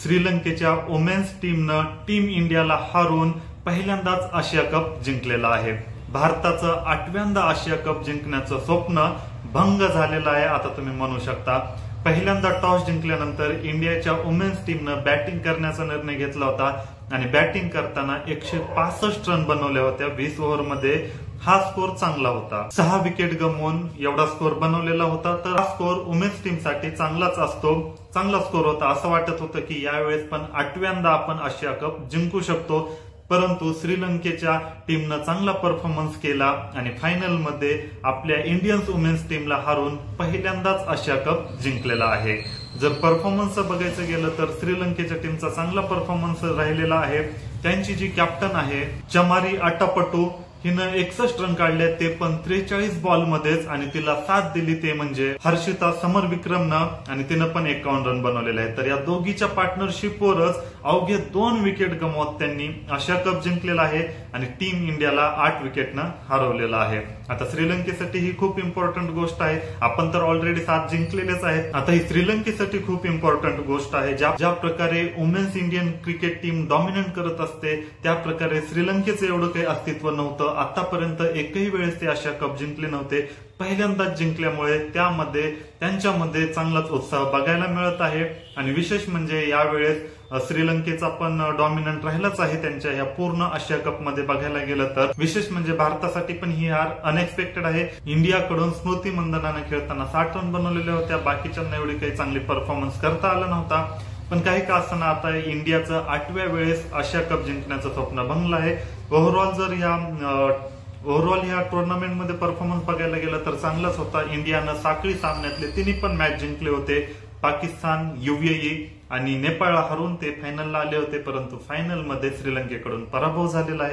श्रीलंकेच्या वुमेन्स टीमनं टीम इंडियाला हारून पहिल्यांदाच आशिया कप जिंकलेला आहे। भारताचं 8व्यांदा आशिया कप जिंकण्याचं स्वप्न भंग झालेलं आहे आता तुम्ही म्हणू शकता। पहिल्यांदा टॉस जिंकल्यानंतर इंडियाच्या वुमेन्स टीमनं बॅटिंग करण्याचा निर्णय घेतला होता आणि बॅटिंग करताना 165 रन बनवल्या होत्या 20 ओव्हरमध्ये। हा स्कोर चांगला होता, 6 विकेट गमवून एवढा स्कोर बनवलेला होता, तर हा स्कोर वुमेन्स टीम साठी चांगलाच असतो, चांगला स्कोर होता। असं वाटत होतं की यावेळेस पण 8व्यांदा आपण आशिया कप जिंकू शकतो, परंतु श्रीलंकेच्या टीमनं चांगला परफॉर्मन्स केला आणि फायनल मध्ये आपल्या इंडियन वुमेन्स टीमला हारून पहिल्यांदाच आशिया कप जिंकलेला आहे। जर परफॉर्मन्स बघायचं गेलं तर श्रीलंकेच्या टीमचा चांगला परफॉर्मन्स राहिलेला आहे। त्यांची जी कॅप्टन आहे चमारी अट्टापट्टू, हिनं 61 रन काढले, ते पण 43 बॉल मध्येच, आणि तिला साथ दिली ते म्हणजे हर्षिता समरविक्रमनं, आणि तिनं पण 51 रन बनवलेले आहेत। तर या दोघीच्या पार्टनरशिपवरच अवघे 2 विकेट गमवत त्यांनी आशिया कप जिंकलेला आहे आणि टीम इंडियाला 8 विकेटनं हरवलेलं आहे। आता श्रीलंकेसाठी ही खूप इम्पॉर्टंट गोष्ट आहे। आपण तर ऑलरेडी 7 जिंकलेलेच आहेत, आता ही श्रीलंकेसाठी खूप इम्पॉर्टंट गोष्ट आहे। ज्या प्रकारे women's Indian cricket team dominant करत असते त्या प्रकारे श्रीलंकेचं एवढं काही अस्तित्व नव्हतं। आतापर्यंत एकही वेळेस ते आशिया कप जिंकले नव्हते, पहिल्यांदाच जिंकल्यामुळे त्यांच्यामध्ये चांगलाच उत्साह बघायला मिळत आहे। आणि विशेष म्हणजे यावेळेस श्रीलंकेचा पण डॉमिनंट राहिलाच आहे त्यांच्या या पूर्ण आशिया कप मध्ये बघायला गेलं तर। विशेष म्हणजे भारतासाठी पण ही हार अनएक्सपेक्टेड आहे। इंडियाकडून स्मृती मंदनानं खेळताना 60 रन बनवलेल्या होत्या, बाकीच्यांना एवढी काही चांगली परफॉर्मन्स करता आला नव्हता, पण काही का असताना आता इंडियाचं 8व्या वेळेस आशिया कप जिंकण्याचं स्वप्न भंगलं आहे। ओव्हरऑल ह्या टुर्नामेंट मध्ये परफॉर्मन्स बघायला गेलं तर चांगलाच होता। इंडियानं साखळी सामन्यातले तिन्ही पण मॅच जिंकले होते, पाकिस्तान, UAE आणि नेपाळला हरून ते फायनलला आले होते, परंतु फायनल मध्ये श्रीलंकेकडून पराभव झालेला आहे।